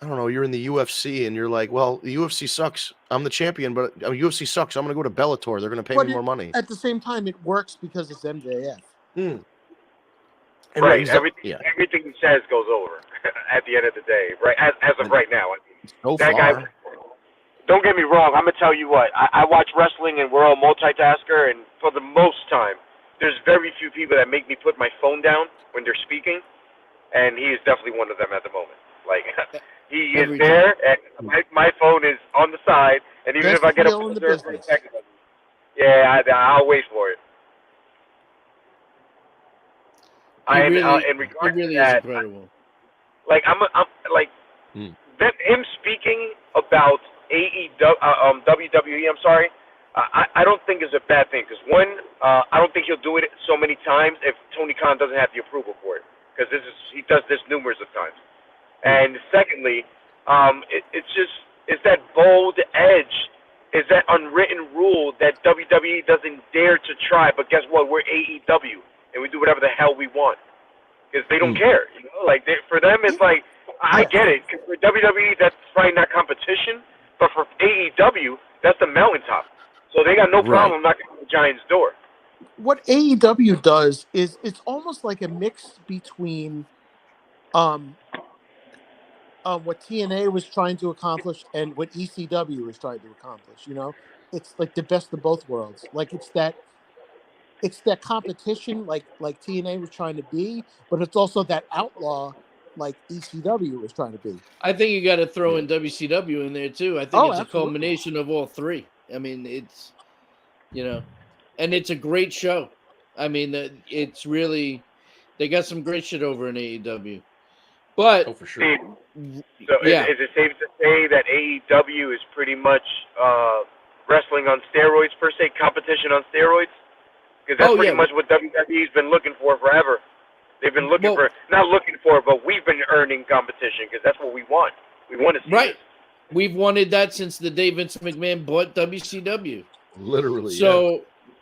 don't know, you're in the UFC and you're like, well, the UFC sucks. I'm the champion, but UFC sucks. I'm going to go to Bellator. They're going to pay me more money. At the same time, it works because it's MJF. Right. Everything he says goes over at the end of the day. Right. As of right now. I mean, that guy. Don't get me wrong. I'm going to tell you what. I watch wrestling and we're all multitasker. And for the most time, there's very few people that make me put my phone down when they're speaking. And he is definitely one of them at the moment. Like, he is there, and my phone is on the side, and even if I get a buzzer, I'll wait for it. It really is incredible. Him speaking about WWE. I'm sorry. I don't think is a bad thing because one, I don't think he'll do it so many times if Tony Khan doesn't have the approval for it because he does this numerous of times. And secondly, it's that bold edge, is that unwritten rule that WWE doesn't dare to try. But guess what? We're AEW, and we do whatever the hell we want because they don't care. For them, it's like I get it. For WWE, that's probably not competition, but for AEW, that's the mountaintop. So they got no problem knocking on the Giants' door. What AEW does is it's almost like a mix between what TNA was trying to accomplish and what ECW was trying to accomplish. It's like the best of both worlds. Like it's that competition like TNA was trying to be, but it's also that outlaw like ECW was trying to be. I think you got to throw in WCW in there too. I think it's a culmination of all three. I mean, it's and it's a great show. I mean, it's really they got some great shit over in AEW. But Oh, for sure. So yeah, is it safe to say that AEW is pretty much wrestling on steroids per se, competition on steroids? Because that's pretty much what WWE's been looking for forever. They've been looking for, not looking for, but we've been earning competition because that's what we want. We want to see right. this. We've wanted that since the day Vince McMahon bought WCW. Literally.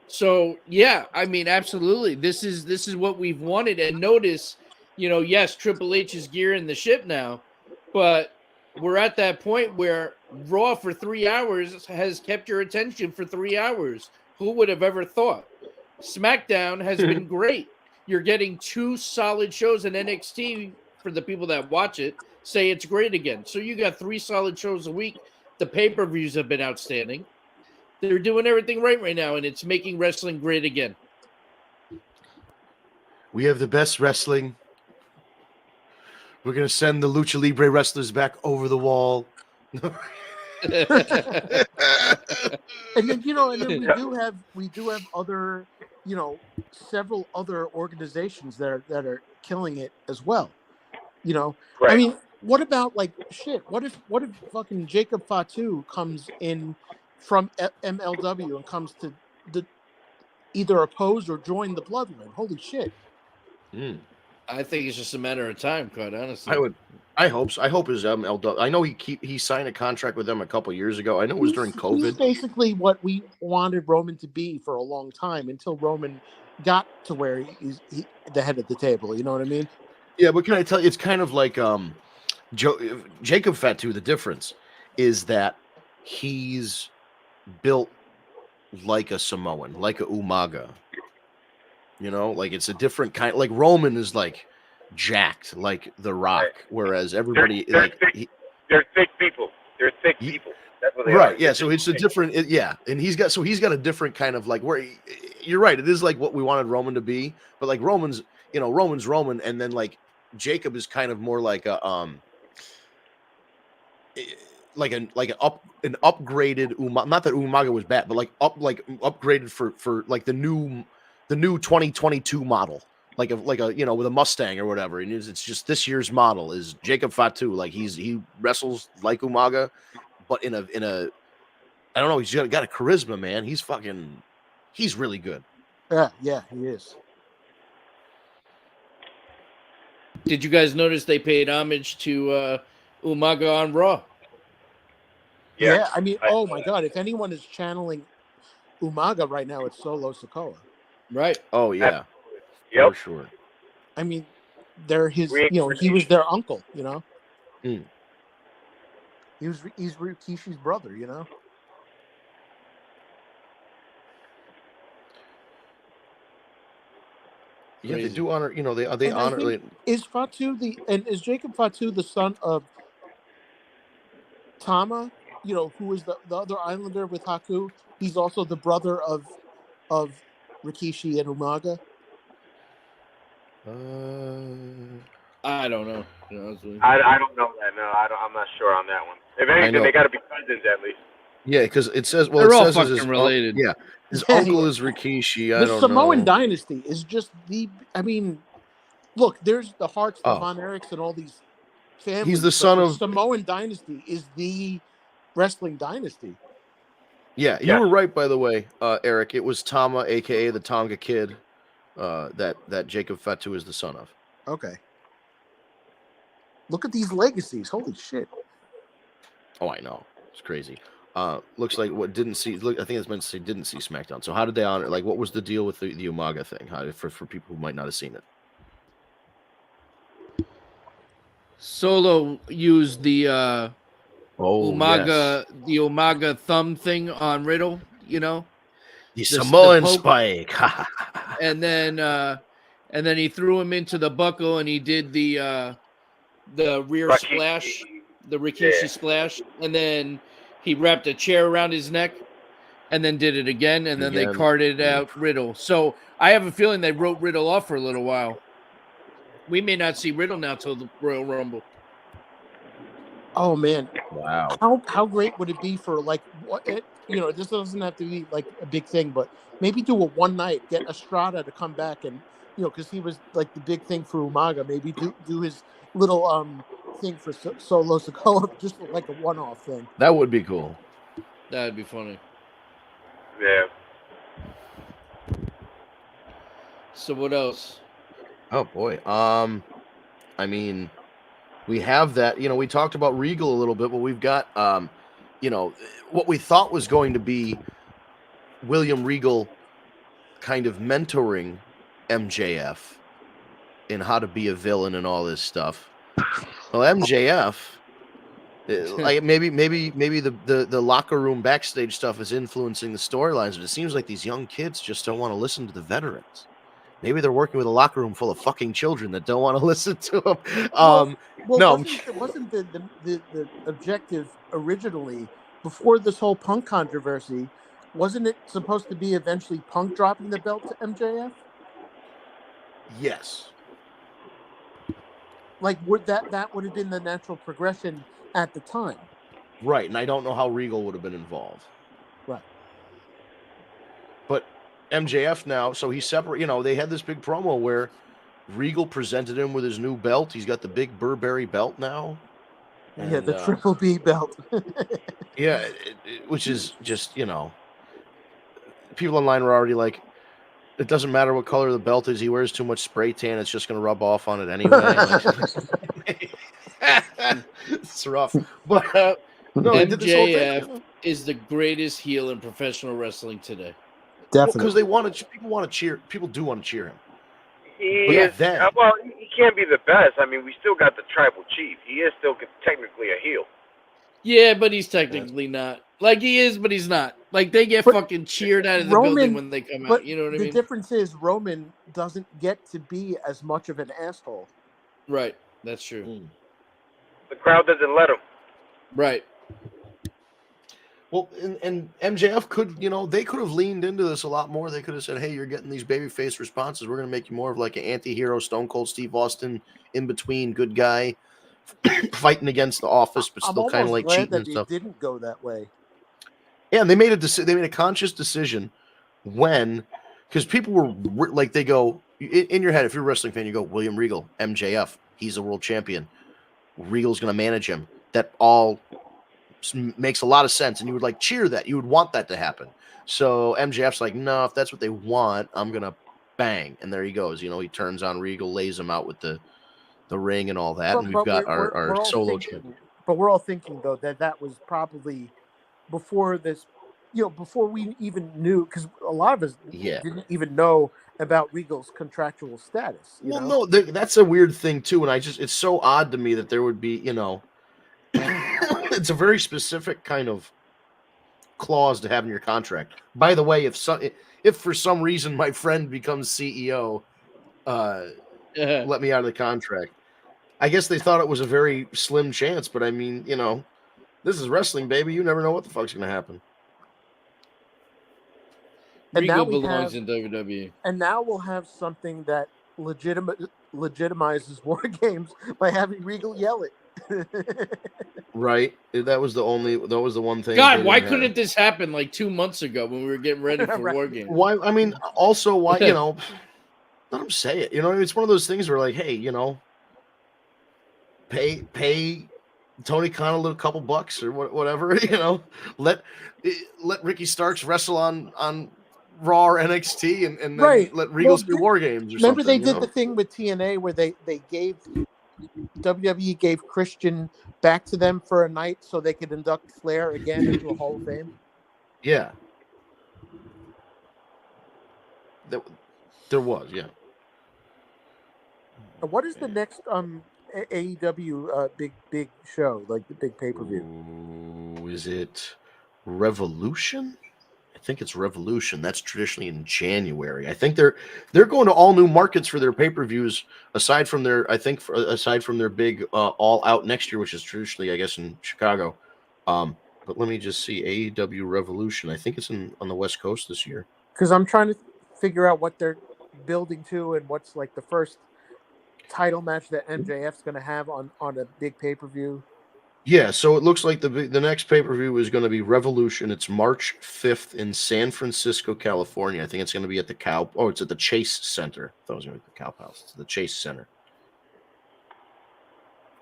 So yeah, I mean, absolutely. This is what we've wanted. And notice, yes, Triple H is gearing the ship now, but we're at that point where Raw for 3 hours has kept your attention for 3 hours. Who would have ever thought? SmackDown has been great. You're getting 2 solid shows, in NXT, for the people that watch it, say it's great again. So you got 3 solid shows a week. The pay-per-views have been outstanding. They're doing everything right now, and it's making wrestling great again. We have the best wrestling. We're gonna send the Lucha Libre wrestlers back over the wall. And then we do have other, several other organizations that are killing it as well. Right. I mean, what about like shit? What if fucking Jacob Fatu comes in from MLW and comes to either oppose or join the Bloodline? Holy shit! I think it's just a matter of time, quite honestly. I hope so. I hope his MLW. I know he signed a contract with them a couple years ago. I know it was during COVID. He's basically what we wanted Roman to be for a long time until Roman got to where he's the head of the table. You know what I mean? Yeah, but can I tell you, it's kind of like Jacob Fatu. The difference is that he's built like a Samoan, like a Umaga. Like it's a different kind. Like Roman is like jacked, like The Rock, whereas everybody they're thick people. They're thick people. That's what they are. Right. Yeah. So it's a different. And he's got a different kind of like where you're right. It is like what we wanted Roman to be, but like Roman's Roman, and then like Jacob is kind of more like a an upgraded Umaga. Not that Umaga was bad, but upgraded for like the new 2022 model, like a with a Mustang or whatever. And it's just this year's model is Jacob Fatu. Like he wrestles like Umaga, but in a I don't know. He's got a charisma, man. He's really good. Yeah, he is. Did you guys notice they paid homage to Umaga on Raw? Yeah, I mean, oh my God! If anyone is channeling Umaga right now, it's Solo Sikoa. Right. Oh yeah. Yep. For sure. I mean, they're his. He was their uncle. He's Rikishi's brother. Yeah, they do honor. They honor. Is Jacob Fatu the son of Tama? Who is the other Islander with Haku? He's also the brother of Rikishi and Umaga. I don't know. I don't know that. No, I'm not sure on that one. If anything, they got to be cousins at least. Yeah, because it says they're all fucking his related. His uncle is Rikishi. The Samoan dynasty is just I mean, look, there's the Harts, the Von Erichs, and all these families. He's the son of Samoan dynasty is the wrestling dynasty. Yeah, you were right, by the way, Eric. It was Tama, aka the Tonga Kid, that Jacob Fatu is the son of. Okay. Look at these legacies. Holy shit. Oh, I know. It's crazy. Looks like I think it's meant to say didn't see SmackDown. So how did they honor? Like, what was the deal with the Umaga thing? For people who might not have seen it. Solo used the Umaga, yes. the Umaga thumb thing on Riddle. The Samoan spike. and then he threw him into the buckle, and he did the rear splash, the Rikishi splash, and then he wrapped a chair around his neck, and then did it again, and then they carted out Riddle. So I have a feeling they wrote Riddle off for a little while. We may not see Riddle now till the Royal Rumble. Oh man! Wow! How great would it be for this doesn't have to be like a big thing, but maybe do a one night, get Estrada to come back and because he was like the big thing for Umaga. Maybe do his little thing for Solo Sikoa, just like a one off thing. That would be cool. That'd be funny. Yeah. So what else? Oh boy. I mean, we have that. We talked about Regal a little bit, but we've got what we thought was going to be William Regal kind of mentoring MJF in how to be a villain and all this stuff. Well, MJF, like maybe the locker room backstage stuff is influencing the storylines, but it seems like these young kids just don't want to listen to the veterans. Maybe they're working with a locker room full of fucking children that don't want to listen to them. Well, No, wasn't the objective originally before this whole Punk controversy? Wasn't it supposed to be eventually Punk dropping the belt to MJF? yes. Like would that would have been the natural progression at the time? Right, and I don't know how Regal would have been involved. Right. But MJF now, so he's separate. They had this big promo where Regal presented him with his new belt. He's got the big Burberry belt now. Yeah, the Triple B belt. Yeah, which is just, people online were already like, it doesn't matter what color the belt is. He wears too much spray tan. It's just going to rub off on it anyway. It's rough. But no, MJF is the greatest heel in professional wrestling today. Definitely. Because people want to cheer. People do want to cheer him. He can't be the best. I mean, we still got the tribal chief. He is still technically a heel. Yeah, but he's technically not. Like, he is, but he's not. Like, they get fucking cheered out of the building when they come out. You know what I mean? The difference is Roman doesn't get to be as much of an asshole. Right. That's true. The crowd doesn't let him. Right. Well, and MJF could, they could have leaned into this a lot more. They could have said, hey, you're getting these babyface responses. We're going to make you more of like an anti-hero, Stone Cold Steve Austin, in between, good guy, fighting against the Office, but still kind of like cheating and stuff. They didn't go that way. Yeah, and they made a conscious decision because people were like, they go, in your head, if you're a wrestling fan, you go, William Regal, MJF, he's a world champion. Regal's going to manage him. That all makes a lot of sense, and you would like cheer that. You would want that to happen. So MJF's like, no, if that's what they want, I'm gonna bang, and there he goes. He turns on Regal, lays him out with the ring and all that, and we've got our solo champion. But we're all thinking though that was probably before this, before we even knew, because a lot of us didn't even know about Regal's contractual status. No, that's a weird thing too, and it's so odd to me that there would be, it's a very specific kind of clause to have in your contract. By the way, if for some reason my friend becomes CEO, let me out of the contract. I guess they thought it was a very slim chance, but I mean, this is wrestling, baby. You never know what the fuck's going to happen. And Regal belongs in WWE. And now we'll have something that legitimizes War Games by having Regal yell it. Right, that was the one thing. God, why couldn't this happen like 2 months ago when we were getting ready for War Games? Why? I mean, also why? Let them say it. It's one of those things where like, hey, pay Tony Khan a little couple bucks or whatever. Let Ricky Starks wrestle on Raw or NXT and then let Regal do War Games. Or remember something, they did the thing with TNA where they gave. WWE gave Christian back to them for a night so they could induct Flair again into a Hall of Fame. Yeah, there was. Yeah. What is the next AEW big show, like the big pay-per-view? Is it Revolution? I think it's Revolution. That's traditionally in January. I think they're going to all new markets for their pay-per-views aside from their big All Out next year, which is traditionally, I guess, in Chicago. But let me just see AEW Revolution. I think it's on the West Coast this year. Because I'm trying to figure out what they're building to and what's like the first title match that MJF's going to have on a big pay-per-view. Yeah, so it looks like the next pay-per-view is going to be Revolution. It's March 5th in San Francisco, California. I think it's going to be at the it's at the Chase Center. I thought it was going to be the Cow Palace. It's the Chase Center.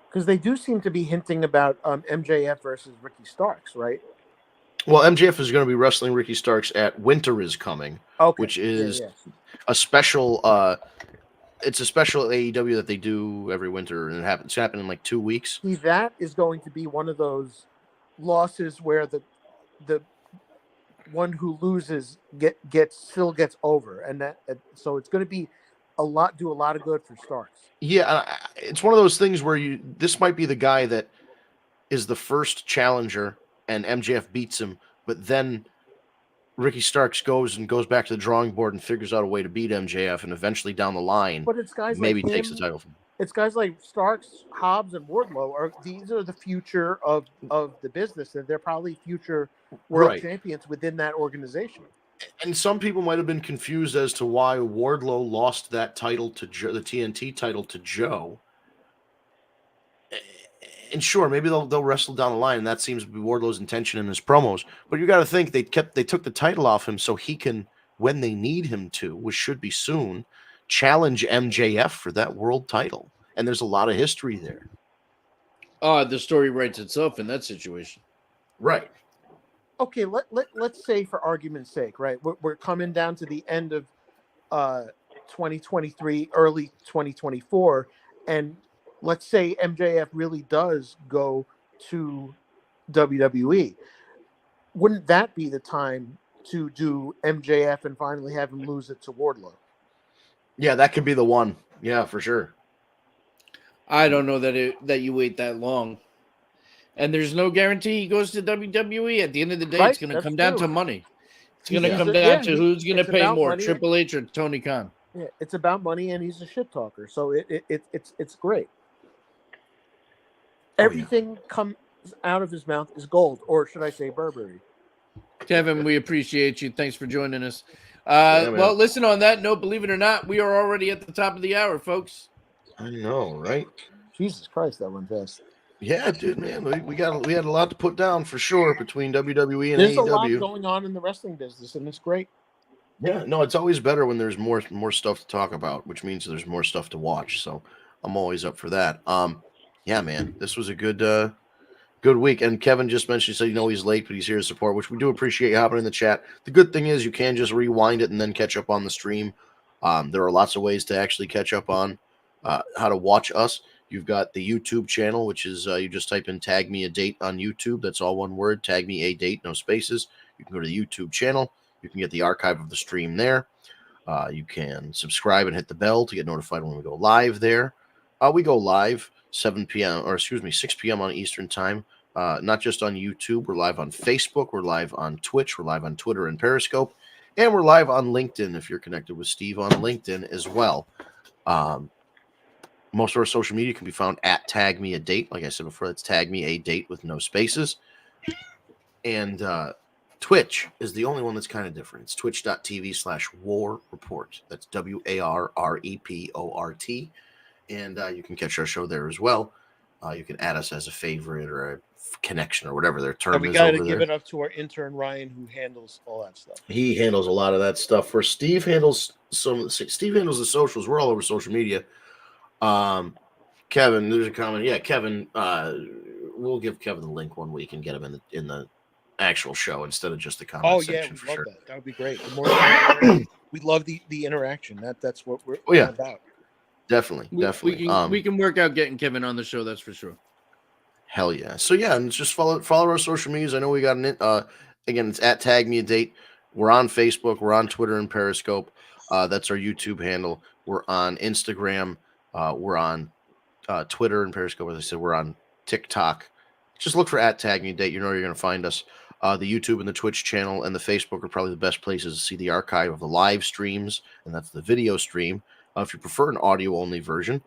Because they do seem to be hinting about MJF versus Ricky Starks, right? Well, MJF is going to be wrestling Ricky Starks at Winter is Coming, Okay. which is Yeah. a special it's a special AEW that they do every winter, and it's happening in like 2 weeks. See, that is going to be one of those losses where the one who loses still gets over, and so it's going to be do a lot of good for Starks. Yeah, it's one of those things where this might be the guy that is the first challenger, and MJF beats him, but then Ricky Starks goes back to the drawing board and figures out a way to beat MJF, and eventually down the line, but it's guys maybe like takes him, the title from him. It's guys like Starks, Hobbs, and Wardlow. These are the future of the business, and they're probably future world champions within that organization. And some people might have been confused as to why Wardlow lost that title to Joe, the TNT title to Joe. And sure, maybe they'll wrestle down the line, and that seems to be Wardlow's intention in his promos. But you got to think they took the title off him so he can, when they need him to, which should be soon, challenge MJF for that world title. And there's a lot of history there. The story writes itself in that situation. Right. Okay, let's say for argument's sake, right? We're coming down to the end of 2023, early 2024, and let's say MJF really does go to WWE. Wouldn't that be the time to do MJF and finally have him lose it to Wardlow? Yeah, that could be the one. Yeah, for sure. I don't know that you wait that long. And there's no guarantee he goes to WWE. At the end of the day, It's going to come down to money. It's going to come down to who's going to pay more, Triple H or Tony Khan. Yeah, it's about money, and he's a shit talker, so it's great. Everything comes out of his mouth is gold, or should I say Burberry? Kevin, we appreciate you. Thanks for joining us. Well, listen, on that note, believe it or not, we are already at the top of the hour, folks. I know, right? Jesus Christ, that went fast. Yeah, dude, man, we had a lot to put down for sure between WWE and There's AEW. A lot going on in the wrestling business, and it's great. Yeah, no, it's always better when there's more stuff to talk about, which means there's more stuff to watch. So I'm always up for that. Yeah, man, this was a good week. And Kevin just mentioned, he said, he's late, but he's here to support, which we do appreciate you hopping in the chat. The good thing is you can just rewind it and then catch up on the stream. There are lots of ways to actually catch up on how to watch us. You've got the YouTube channel, which is you just type in TagMeADate on YouTube. That's all one word, TagMeADate, no spaces. You can go to the YouTube channel. You can get the archive of the stream there. You can subscribe and hit the bell to get notified when we go live there. We go live 6 p.m. on Eastern time. Not just on YouTube. We're live on Facebook. We're live on Twitch. We're live on Twitter and Periscope. And we're live on LinkedIn if you're connected with Steve on LinkedIn as well. Most of our social media can be found at TagMeADate. Like I said before, that's TagMeADate with no spaces. And Twitch is the only one that's kind of different. It's twitch.tv/War Report. That's WARREPORT. And you can catch our show there as well. You can add us as a favorite or a connection or whatever their term is. We got to give it up to our intern Ryan, who handles all that stuff. He handles a lot of that stuff. Where Steve handles the socials. We're all over social media. Kevin, there's a comment. Yeah, Kevin. We'll give Kevin the link one week and get him in the actual show instead of just the comment section. Oh yeah, we love that. That would be great. The more we love the interaction. That's what we're about. Definitely. We can work out getting Kevin on the show. That's for sure. Hell yeah. So yeah, and just follow our social medias. I know we got again, it's at TagMeADate. We're on Facebook. We're on Twitter and Periscope. That's our YouTube handle. We're on Instagram. We're on Twitter and Periscope. As I said, we're on TikTok. Just look for at TagMeADate. You're going to find us. The YouTube and the Twitch channel and the Facebook are probably the best places to see the archive of the live streams, and that's the video stream. If you prefer an audio-only version,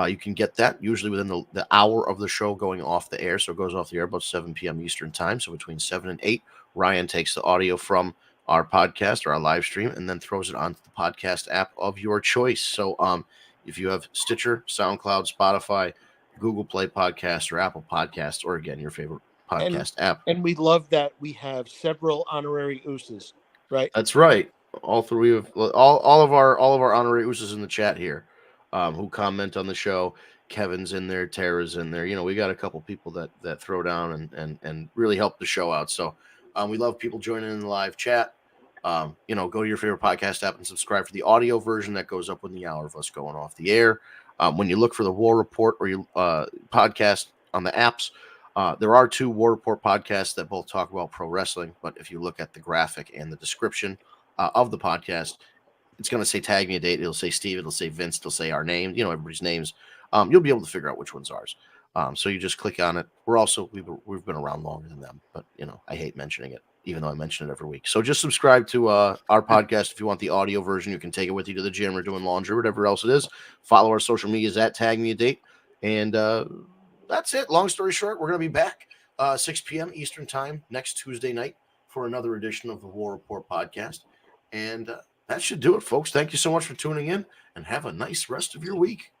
you can get that usually within the hour of the show going off the air. So it goes off the air about 7 p.m. Eastern time. So between 7 and 8, Ryan takes the audio from our podcast or our live stream and then throws it onto the podcast app of your choice. So if you have Stitcher, SoundCloud, Spotify, Google Play Podcasts or Apple Podcasts, or again, your favorite podcast app. And we love that we have several honorary ooses, right? That's right. All three of all of our honorary ooses in the chat here, who comment on the show. Kevin's in there, Tara's in there. We got a couple people that throw down and really help the show out. So we love people joining in the live chat. Go to your favorite podcast app and subscribe for the audio version that goes up when the hour of us going off the air. When you look for the War Report or your podcast on the apps, there are 2 War Report podcasts that both talk about pro wrestling. But if you look at the graphic and the description of the podcast, it's going to say Tag Me a Date. It'll say Steve. It'll say Vince. It'll say our name. Everybody's names. You'll be able to figure out which one's ours. So you just click on it. We've been around longer than them, but I hate mentioning it, even though I mention it every week. So just subscribe to our podcast if you want the audio version. You can take it with you to the gym or doing laundry, whatever else it is. Follow our social medias at Tag Me a Date, and that's it. Long story short, we're going to be back 6 p.m. Eastern time next Tuesday night for another edition of the War Report podcast, and that should do it, folks. Thank you so much for tuning in, and have a nice rest of your week.